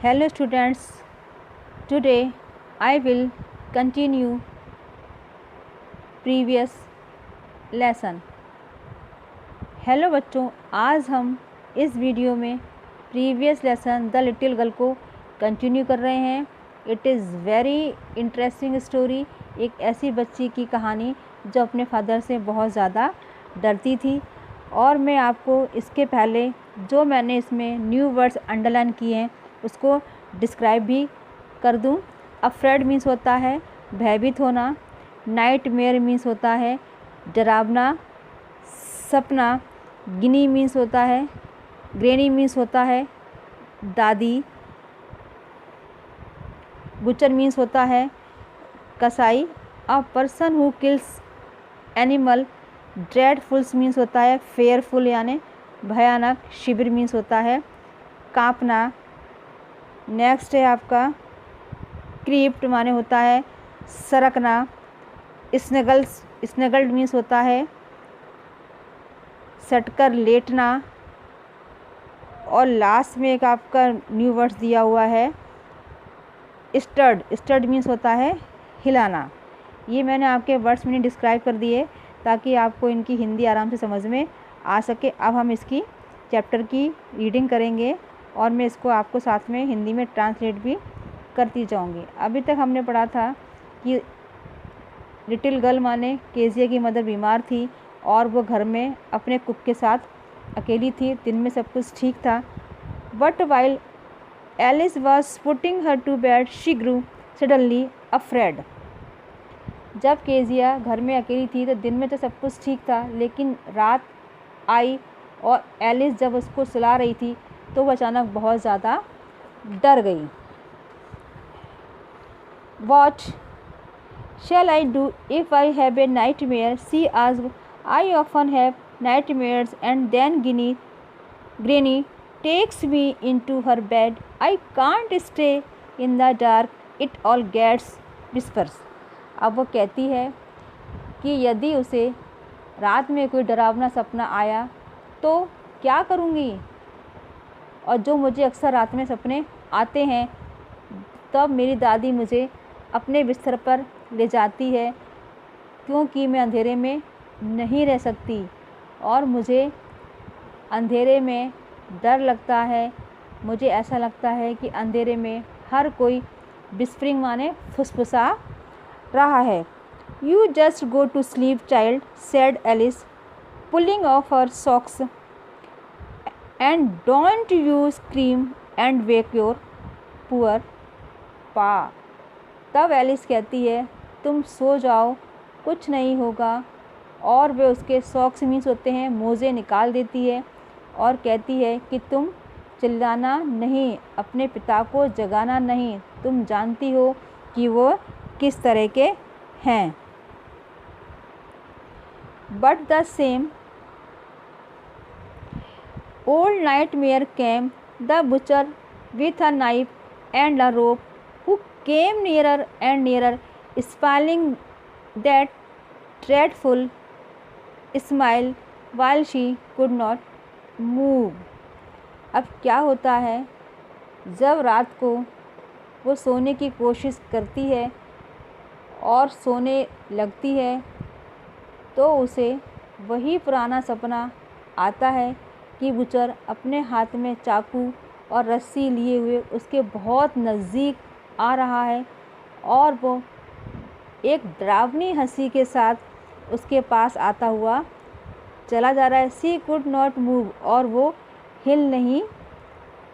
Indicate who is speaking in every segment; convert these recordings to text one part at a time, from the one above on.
Speaker 1: Hello students, today I will continue previous lesson. Hello बच्चों, आज हम इस वीडियो में previous lesson the little girl को कंटिन्यू कर रहे हैं. It is very interesting story. एक ऐसी बच्ची की कहानी जो अपने फादर से बहुत ज़्यादा डरती थी. और मैं आपको इसके पहले जो मैंने इसमें न्यू वर्ड्स अंडरलाइन किए हैं उसको डिस्क्राइब भी कर दूं. अफ्रेड मीन्स होता है भयभीत होना. नाइट मेयर मीन्स होता है डरावना सपना. गिनी मीन्स होता है ग्रेनी मीन्स होता है दादी. बुचर मीन्स होता है कसाई. A person who kills animal. Dreadfuls means होता है फेयरफुल यानी भयानक. शिविर मीन्स होता है कांपना. नेक्स्ट है आपका क्रीप्ट माने होता है सरकना. स्नेगल्ड मीन्स होता है सटकर लेटना. और लास्ट में एक आपका न्यू वर्ड्स दिया हुआ है स्टड मीन्स होता है हिलाना. ये मैंने आपके वर्ड्स में डिस्क्राइब कर दिए ताकि आपको इनकी हिंदी आराम से समझ में आ सके. अब हम इसकी चैप्टर की रीडिंग करेंगे और मैं इसको आपको साथ में हिंदी में ट्रांसलेट भी करती जाऊंगी. अभी तक हमने पढ़ा था कि लिटिल गर्ल माने केजिया की मदर बीमार थी और वो घर में अपने कुक के साथ अकेली थी. दिन में सब कुछ ठीक था. But while Alice was putting her to bed she grew suddenly afraid. जब केजिया घर में अकेली थी तो दिन में तो सब कुछ ठीक था, लेकिन रात आई और एलिस जब उसको सुला रही थी तो वो अचानक बहुत ज़्यादा डर गई. What shall I do if I have a nightmare she asked. I often have nightmares and then granny takes me into her bed. I can't stay in the dark it all gets whispers. अब वो कहती है कि यदि उसे रात में कोई डरावना सपना आया तो क्या करूँगी, और जो मुझे अक्सर रात में सपने आते हैं तब मेरी दादी मुझे अपने बिस्तर पर ले जाती है क्योंकि मैं अंधेरे में नहीं रह सकती और मुझे अंधेरे में डर लगता है. मुझे ऐसा लगता है कि अंधेरे में हर कोई विस्परिंग माने फुसफुसा रहा है. You just go to sleep child said Alice pulling off her socks and don't you scream and wake your poor pa. तब एलिस कहती है तुम सो जाओ, कुछ नहीं होगा. और वे उसके सॉक्स मीन्स होते हैं मोज़े निकाल देती है और कहती है कि तुम चिल्लाना नहीं, अपने पिता को जगाना नहीं. तुम जानती हो कि वो किस तरह के हैं. But the same old nightmare came, the butcher with a knife and a rope, who came nearer and nearer, smiling that dreadful smile while she could not move. अब क्या होता है, जब रात को वो सोने की कोशिश करती है और सोने लगती है तो उसे वही पुराना सपना आता है कि बुचर अपने हाथ में चाकू और रस्सी लिए हुए उसके बहुत नज़दीक आ रहा है और वो एक डरावनी हंसी के साथ उसके पास आता हुआ चला जा रहा है. सी कुड नॉट मूव और वो हिल नहीं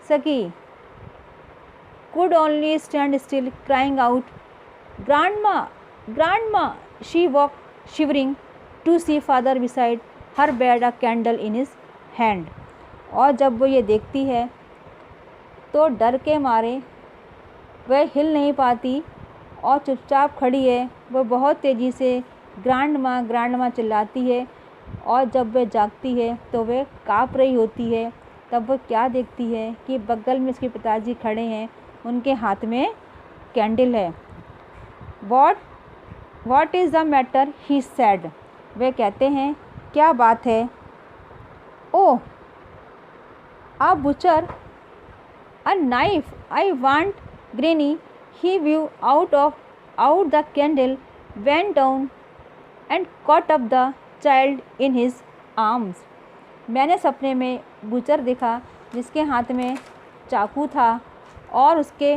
Speaker 1: सकी. Could only stand still crying out grandma grandma. She walk shivering to see father beside her bed a candle in his hand. और जब वो ये देखती है तो डर के मारे वह हिल नहीं पाती और चुपचाप खड़ी है. वह बहुत तेज़ी से ग्रैंडमा चिल्लाती है और जब वह जागती है तो वह काँप रही होती है. तब वह क्या देखती है कि बगल में उसके पिताजी खड़े हैं, उनके हाथ में कैंडल है. What is the matter he sad. वे कहते हैं क्या बात है. Oh a butcher A knife, I want, Granny. He blew out the candle, went down and caught up the child in his arms. मैंने सपने में बूचर देखा जिसके हाथ में चाकू था और उसके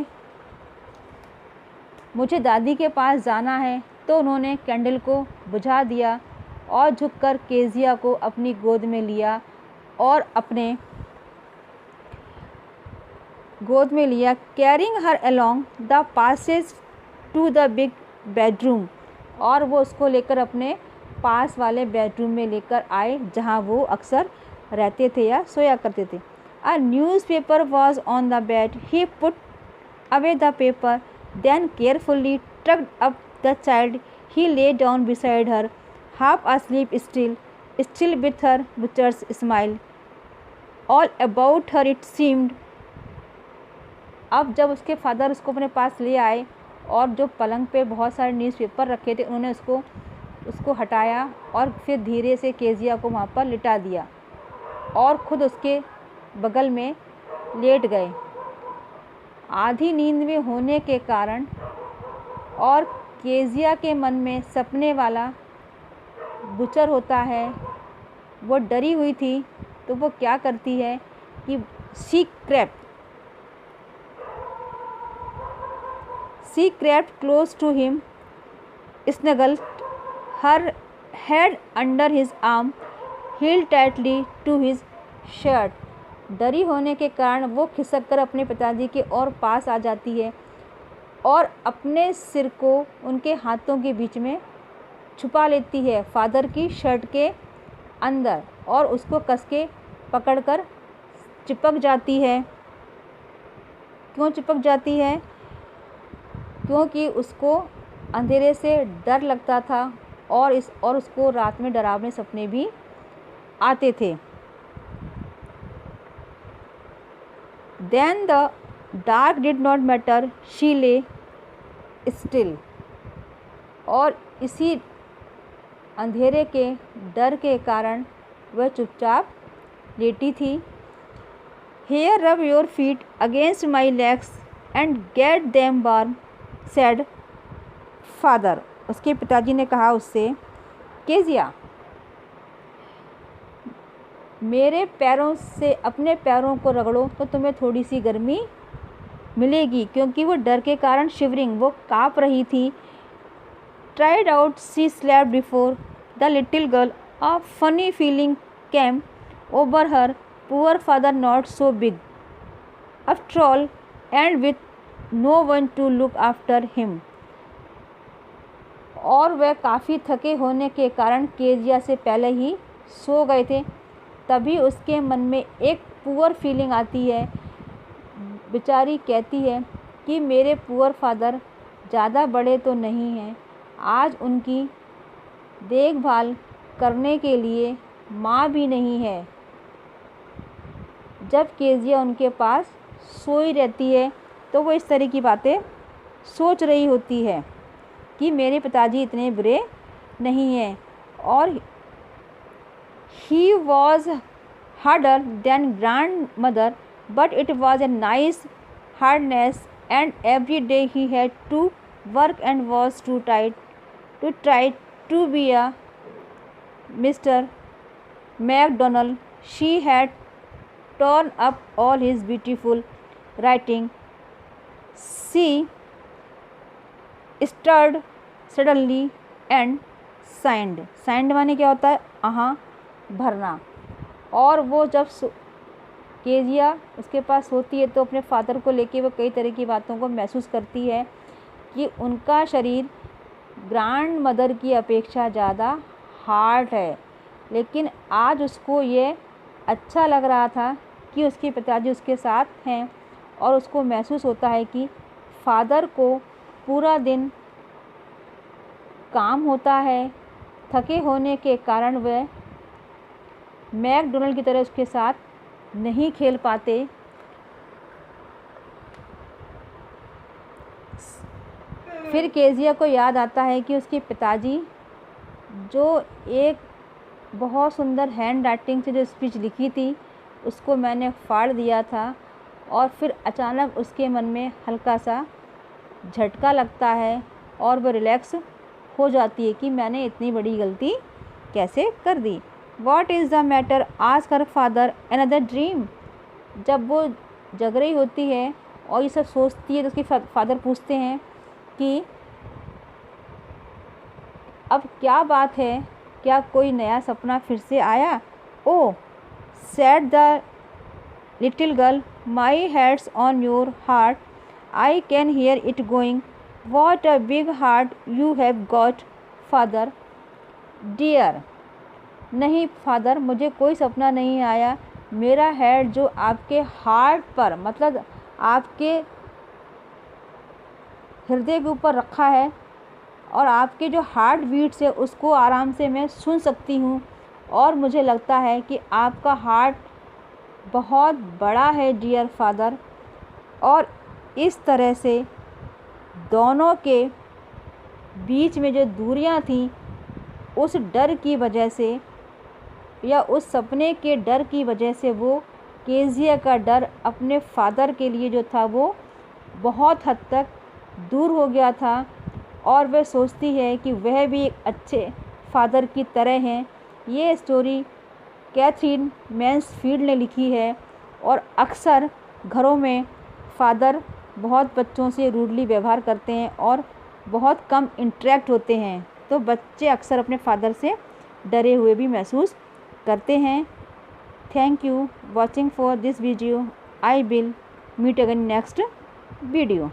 Speaker 1: मुझे दादी के पास जाना है, तो उन्होंने कैंडल को बुझा दिया और झुककर केजिया को अपनी गोद में लिया और अपने गोद में लिया, carrying her along the passage to the big bedroom, और वो उसको लेकर अपने पास वाले बेडरूम में लेकर आए जहाँ वो अक्सर रहते थे या सोया करते थे। A newspaper was on the bed, he put away the paper, then carefully tucked up the child, he lay down beside her, half asleep still with her butcher's smile all about her it seemed। अब जब उसके father उसको अपने पास ले आए और जो पलंग पे बहुत सारे न्यूज़पेपर रखे थे उन्होंने उसको हटाया और फिर धीरे से केजिया को वहाँ पर लिटा दिया और ख़ुद उसके बगल में लेट गए। आधी नींद में होने के कारण और केजिया के मन में सपने वाला बुचर होता है, वो डरी हुई थी, तो वो क्या करती है कि she crept close to him, snuggled her head under his arm, held tightly to his shirt। डरी होने के कारण वो खिसक कर अपने पिताजी के और पास आ जाती है और अपने सिर को उनके हाथों के बीच में छुपा लेती है फादर की शर्ट के अंदर और उसको कस के पकड़कर चिपक जाती है। क्यों चिपक जाती है? क्योंकि उसको अंधेरे से डर लगता था और उसको रात में डरावने सपने भी आते थे। Then the dark did not matter, she lay still। और इसी अंधेरे के डर के कारण वह चुपचाप लेटी थी। Here rub your feet against my legs and get them warm, said father। उसके पिताजी ने कहा उससे, केजिया मेरे पैरों से अपने पैरों को रगड़ो तो तुम्हें थोड़ी सी गर्मी मिलेगी, क्योंकि वो डर के कारण शिवरिंग वो काँप रही थी। Tried out she slept before the little girl, a funny feeling came over her, poor father not so big after all and with no one to look after him. और वह काफ़ी थके होने के कारण केजिया से पहले ही सो गए थे। तभी उसके मन में एक पुअर फीलिंग आती है। बेचारी कहती है कि मेरे पुअर फादर ज़्यादा बड़े तो नहीं हैं, आज उनकी देखभाल करने के लिए माँ भी नहीं है। जब केजिया उनके पास सोई रहती है तो वो इस तरह की बातें सोच रही होती है कि मेरे पिताजी इतने बुरे नहीं हैं और he was harder than grandmother, but it was a nice hardness, and every day he had to work and was too tired to try to be a Mr. McDonald. She had torn up all his beautiful writing. She stirred suddenly and signed। signed माने क्या होता है? भरना। और वो जब Kezia उसके पास होती है तो अपने फादर को लेके वो कई तरह की बातों को महसूस करती है कि उनका शरीर ग्रैंड मदर की अपेक्षा ज़्यादा हार्ड है, लेकिन आज उसको ये अच्छा लग रहा था कि उसके पिताजी उसके साथ हैं और उसको महसूस होता है कि फादर को पूरा दिन काम होता है, थके होने के कारण वह मैकडोनल्ड की तरह उसके साथ नहीं खेल पाते। फिर केजिया को याद आता है कि उसके पिताजी जो एक बहुत सुंदर हैंड राइटिंग से जो स्पीच लिखी थी उसको मैंने फाड़ दिया था और फिर अचानक उसके मन में हल्का सा झटका लगता है और वो रिलैक्स हो जाती है कि मैंने इतनी बड़ी गलती कैसे कर दी। What is the matter, ask her father another dream. जब वो जग रही होती है और ये सब सोचती है तो उसके फादर पूछते हैं कि अब क्या बात है, क्या कोई नया सपना फिर से आया? Oh said the little girl, my head's on your heart, I can hear it going, what a big heart you have got father dear. नहीं फादर, मुझे कोई सपना नहीं आया, मेरा हेड जो आपके हार्ट पर मतलब आपके हृदय के ऊपर रखा है और आपके जो हार्ट बीट्स है उसको आराम से मैं सुन सकती हूँ और मुझे लगता है कि आपका हार्ट बहुत बड़ा है डियर फादर। और इस तरह से दोनों के बीच में जो दूरियां थीं उस डर की वजह से या उस सपने के डर की वजह से वो केजिया का डर अपने फादर के लिए जो था वो बहुत हद तक दूर हो गया था और वह सोचती है कि वह भी एक अच्छे फादर की तरह हैं। ये स्टोरी कैथरीन मैन्सफील्ड ने लिखी है और अक्सर घरों में फादर बहुत बच्चों से रूडली व्यवहार करते हैं और बहुत कम इंटरेक्ट होते हैं, तो बच्चे अक्सर अपने फादर से डरे हुए भी महसूस करते हैं। Thank you watching for this video. I will meet again next video.